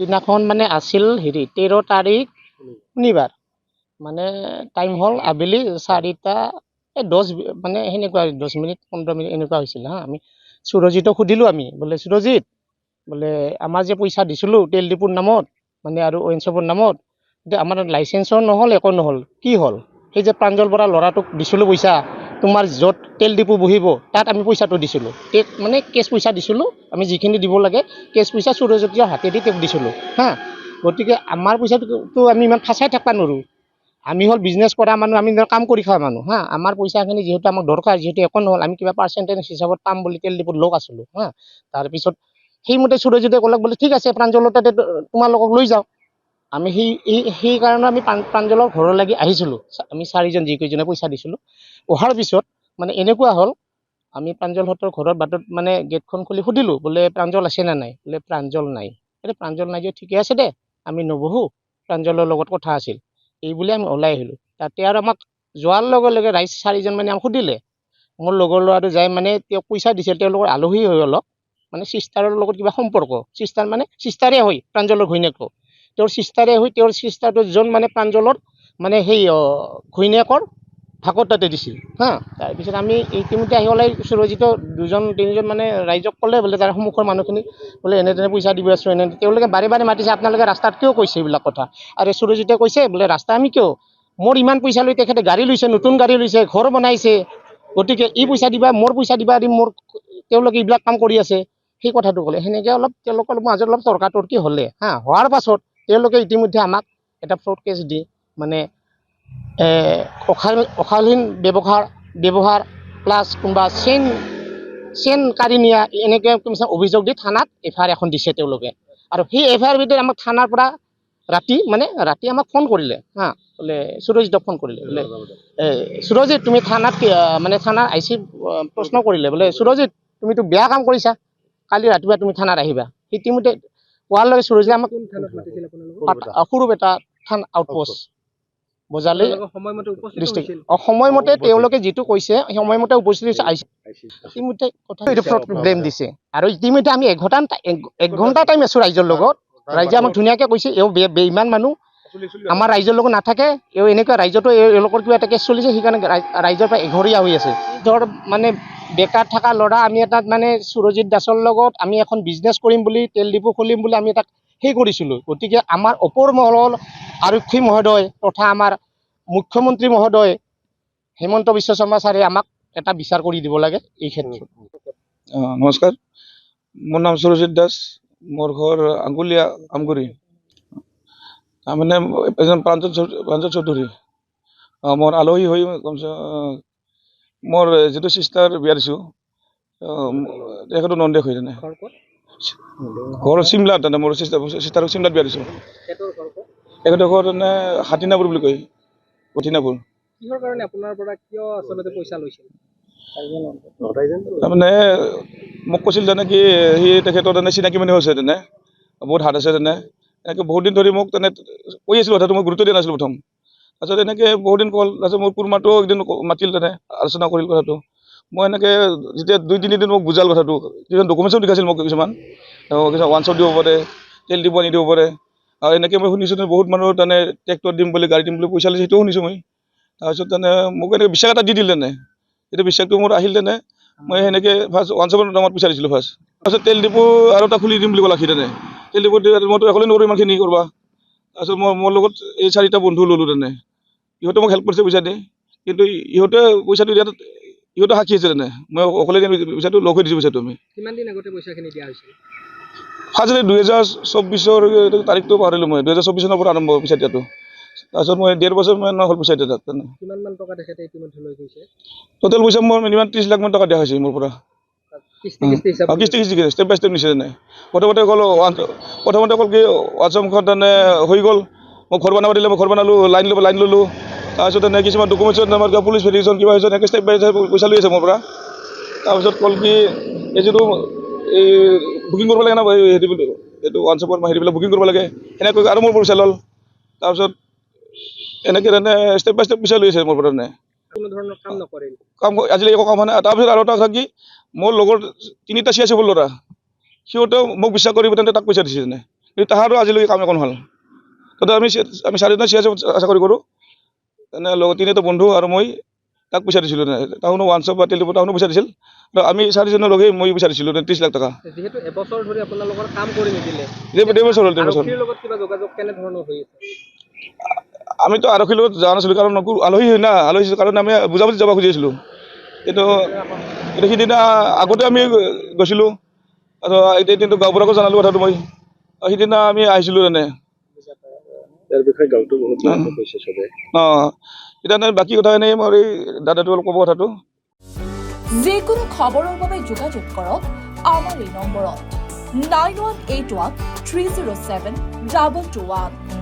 দিনাখন মানে আছিল 13 তাৰিখ শনিবাৰ মানে টাইম হ'ল আবেলি 4টা 10 মানে সেনেকুৱা 10 মিনিট 15 মিনিট এনেকুৱা হৈছিল হা আমি সুৰজিতক সুধিলোঁ আমি বোলে সুৰজিত বোলে আমাৰ যে পইচা দিছিলোঁ তেল ডিপুৰ নামত মানে আৰু ৱাইনশ্বপৰ নামত এতিয়া আমাৰ লাইচেঞ্চো নহ'ল একো নহ'ল কি হ'ল সেই যে প্ৰাঞ্জল বৰা ল'ৰাটোক দিছিলোঁ পইচা তোমাৰ য'ত তেল ডিপু বহিব তাত আমি পইচাটো দিছিলোঁ মানে কেছ পইচা দিছিলোঁ আমি যিখিনি দিব লাগে কেছ পইচা সুৰজিতৰ হাতেদি তেওঁক দিছিলোঁ হা গতিকে আমাৰ পইচাটো আমি ইমান ফাঁচাই থাকিব নোৱাৰোঁ আমি হ'ল বিজনেছ কৰা মানুহ আমি কাম কৰি খোৱা মানুহ হা আমাৰ পইচাখিনি যিহেতু আমাক দৰকাৰ যিহেতু একো নহ'ল আমি কিবা পাৰ্চেণ্টেজ হিচাপত পাম বুলি তেল ডিপুত লগ আছিলোঁ হা তাৰপিছত সেইমতে সুৰজিতে ক'লক বোলে ঠিক আছে প্ৰাঞ্জলৰ তাতে তোমালোকক লৈ যাওঁ আমি সেইকাৰণে আমি প্ৰাঞ্জলৰ ঘৰলৈকে আহিছিলোঁ আমি 4জন যিকেইজনে পইচা দিছিলোঁ অহাৰ পিছত মানে এনেকুৱা হ'ল আমি প্ৰাঞ্জলহঁতৰ ঘৰৰ বাটত মানে গেটখন খুলি সুধিলোঁ বোলে প্ৰাঞ্জল আছে নে নাই বোলে প্ৰাঞ্জল নাই প্ৰাঞ্জল নাই যে ঠিকে আছে দে আমি নবহোঁ প্ৰাঞ্জলৰ লগত কথা আছিল এইবুলি আমি ওলাই আহিলোঁ তাতে আৰু আমাক যোৱাৰ লগে লগে ৰাইজ 4জন মানে আমাক সুধিলে মোৰ লগৰ ল'ৰাটো যাই মানে তেওঁক পইচা দিছিল তেওঁলোকৰ আলহী হৈ অলপ মানে চিষ্টাৰৰ লগত কিবা সম্পৰ্ক চিষ্টাৰ মানে চিষ্টাৰে হয় প্ৰাঞ্জলৰ ঘৈণীয়েকটো তেওঁৰ চিষ্টাৰে হৈ তেওঁৰ চিষ্টাৰটো যোন মানে প্ৰাঞ্জলৰ মানে সেই ঘৈণীয়েকৰ ভাগত তাতে দিছিল হা তাৰপিছত আমি ইতিমধ্যে আহি ওলাই সুৰজিতৰ 2-3জন মানে ৰাইজক ক'লে বোলে তাৰ সন্মুখৰ মানুহখিনি বোলে এনে তেনে পইচা দিব আছোঁ এনে তেওঁলোকে বাৰে বাৰে মাতিছে আপোনালোকে ৰাস্তাত কিয় কৈছে এইবিলাক কথা আৰু সুৰজিতে কৈছে বোলে ৰাস্তা আমি কিয় মোৰ ইমান পইচা লৈ তেখেতে গাড়ী লৈছে নতুন গাড়ী লৈছে ঘৰ বনাইছে গতিকে ই পইচা দিবা মোৰ পইচা দিবা দি মোৰ তেওঁলোকে এইবিলাক কাম কৰি আছে সেই কথাটো ক'লে সেনেকৈ অলপ তেওঁলোকৰ মাজত অলপ তৰ্কাতৰ্কি হ'লে হা হোৱাৰ পাছত তেওঁলোকে ইতিমধ্যে আমাক এটা ফ্ৰড কেছ দি মানে অশালীন ব্যৱহাৰ প্লাছ কোনোবা চেইন কাঢ়ি নিয়া এনেকৈ অভিযোগ দি থানাত FIR এখন দিছে তেওঁলোকে আৰু সেই FIR ভিতৰত আমাক থানাৰ পৰা ৰাতি আমাক ফোন কৰিলে হা বোলে সুৰজিতক ফোন কৰিলে বোলে সুৰজিত তুমি থানাত মানে থানাৰ IC প্ৰশ্ন কৰিলে বোলে সুৰজিত তুমিতো বেয়া কাম কৰিছা কালি ৰাতিপুৱা তুমি থানাত আহিবা ইতিমধ্যে কোৱাৰ লগে সুৰজিতে আমাক সৰুপেটা থানা আউটপোষ্ট বজালি ডিষ্ট্ৰিক্ট সময়মতে তেওঁলোকে যিটো কৈছে সময়মতে উপস্থিত হৈছে ইতিমধ্যে ব্লেম দিছে আৰু ইতিমধ্যে আমি 1 ঘণ্টা টাইম আছোঁ ৰাইজৰ লগত ৰাইজে আমাক ধুনীয়াকৈ কৈছে এওঁ বেইমান মানুহ আমাৰ ৰাইজৰ লগত নাথাকে এওঁ এনেকুৱা ৰাইজতো এওঁলোকৰ কিবা এটা কেছ চলিছে সেইকাৰণে ৰাইজৰ পৰা এঘৰীয়া হৈ আছে ধৰ মানে বেকাৰ থকা ল'ৰা আমি এটাত মানে সুৰজিত দাসৰ লগত আমি এখন বিজনেছ কৰিম বুলি তেল ডিপু খুলিম বুলি আমি তাক সেই কৰিছিলোঁ গতিকে আমাৰ ওপৰ মহল আৰক্ষী মহোদয় তথা আমাৰ মুখ্যমন্ত্ৰী মহোদয় হেমন্ত বিশ্ব শৰ্মা ছাৰে আমাক এটা বিচাৰ কৰি দিব লাগে এই ক্ষেত্ৰত নমস্কাৰ মোৰ নাম সুৰজিত দাস মোৰ ঘৰ আঙ্গুলিয়া আমগুৰি তাৰমানে এজন প্ৰাঞ্জল চৌধুৰী মোৰ আলহী হৈ মোৰ যিটো চিষ্টাৰ বিয়া দিছোঁ তেখেতৰ নন্দেক হৈ তেনে ঘৰ চিমলাত তেনে মোৰ চিষ্টাৰক চিমলাত বিয়া দিছোঁ তেখেতৰ ঘৰ তেনে হাতীনাপুৰ বুলি কয় হাতীনাপুৰ কিহৰ কাৰণে আপোনাৰ পৰা কিয় আচলতে পইচা লৈছিল তাৰমানে মোক কৈছিল তেনে কি সি তেখেতৰ তেনে চিনাকি মানুহ আছে তেনে বহুত হাত আছে তেনে এনেকৈ বহুত দিন ধৰি মোক তেনে কৈ আছিলোঁ কথাটো মই গুৰুত্ব দিয়া নাছিলোঁ প্ৰথম তাৰপিছত এনেকৈ বহুত দিন ক'ল তাৰপিছত মোৰ পুৰমাটো একদিন মাতিল তেনে আলোচনা কৰিল কথাটো মই এনেকৈ যেতিয়া 2-3 দিন মোক বুজাল কথাটো কিছুমান ডকুমেণ্টছো দেখাইছিল মোক কিছুমান ৱানশ্বপ দিব পাৰে তেল দিব নিদিব পাৰে আৰু এনেকৈ মই শুনিছোঁ বহুত মানুহৰ তেনে ট্ৰেক্টৰ দিম বুলি গাড়ী দিম বুলি পইচা লৈছে সেইটোও শুনিছোঁ মই তাৰপিছত তেনে মোক এনেকৈ বিশ্বাস এটা দি দিল তেনে এতিয়া বিশ্বাসটো মোৰ আহিল তেনে মই সেনেকৈ ফাৰ্ষ্ট ৱানশ্বপৰ নামত পইচা দিছিলোঁ ফাৰ্ষ্ট তাৰপিছত তেল ডিপু আৰু এটা খুলি দিম বুলি ক'লে তেনে তেল ডিপু মইতো অকলে নোৱাৰোঁ ইমানখিনি কৰবা তাৰপিছত মই মোৰ লগত এই 4টা বন্ধু ল'লোঁ তেনে ইহঁতে মোক হেল্প কৰিছে পইচা দি কিন্তু ইহঁতে পইচাটো দিয়াত ইহঁতে সাক্ষী আছে তেনে মই অকলে পইচাটো লগ হৈ দিছোঁ পইচাটো আমি কিমান দিন আগতে পইচাখিনি দিয়া হৈছিল ফাৰ্ষ্ট 2024 তাৰিখটো পাহৰিলোঁ মই 2024 চনৰ পৰা আৰম্ভ পইচা দিয়াটো তাৰপিছত মই 1.5 বছৰমান হ'ল পইচা দিয়া তাত কিমানমান টকা তেখেতে ইতিমধ্যে লৈ গৈছে টোটেল পইচা মোৰ মিনিমাম 30 লাখ মান টকা দিয়া হৈছে মোৰ পৰা কিস্তি ষ্টেপ বাই ষ্টেপ নিছে তেনে প্ৰথমতে ক'ল কি ৱাটছআপখন তেনে হৈ গ'ল মই ঘৰ বনাব দিলে মই ঘৰ বনালোঁ লাইন ল'লোঁ তাৰপিছত তেনে কিছুমান ডকুমেণ্টছত আমাৰ কিবা পুলিচ ভেৰিফিকেশ্যন কিবা হৈছে এনেকৈ ষ্টেপ বাই ষ্টেপ পইচা লৈ আছে মোৰ পৰা তাৰপিছত ক'ল কি এই যিটো এই বুকিং কৰিব লাগে না হেৰি বুলি এইটো ৱাটছআপৰ হেৰিবিলাক বুকিং কৰিব লাগে এনেকৈ আৰু মোৰ পইচা ল'ল তাৰপিছত এনেকৈ তেনে ষ্টেপ বাই ষ্টেপ পইচা লৈ আছে মোৰ পৰা তেনে কোনো ধৰণৰ কাম নকৰিল আজিলৈ একো কাম হোৱা নাই তাৰপিছত আৰু এটা কথা কি মোৰ লগৰ 3টা 86 ল'ৰা সিহঁতেও মোক বিশ্বাস কৰি তেনে তাক পইচা দিছে তেনে কিন্তু তাহাৰো আজিলৈকে কাম একো নহ'ল। তাতে আমি চাৰিজনে চাকৰি কৰোঁ, তিনিটা বন্ধু আৰু মই তাক পইচা দিছিলোঁ, টাউনো ওৱানশ্বপ বা টেলিফোন টাউনো পইচা দিছিল, আৰু আমি চাৰিজনৰ লগে মই পইচা দিছিলোঁ 30 লাখ টকা। যিহেতু এবছৰ ধৰি আপোনালোকৰ কাম কৰি নিদিলে, ডেৰ বছৰ হ'ল, আৰক্ষীৰ লগত কিবা যোগাযোগ কেনেধৰণৰ হৈ আছে? আমিতো আৰক্ষীৰ লগত যোৱা নাছিলোঁ, কাৰণ আলহী হয় না, আলহী কাৰণে আমি বুজাবুজি যাব খুজিছিলোঁ। কিন্তু সিদিনা আগতে আমি গৈছিলোঁ, আৰু কিন্তু গাঁওবুঢ়াকো জনালোঁ কথাটো মই, সিদিনা আমি আহিছিলোঁ তেনে। ইয়াৰ বিষয়ে গাঁৱতো বহুত মানুহে কৈছে চবে। এতিয়া বাকী কথা এনেই মই দাদাটো অলপ ক'ব কথাটো। যিকোনো খবৰৰ বাবে যোগাযোগ কৰক আমাৰ এই নম্বৰত 9181 307 221।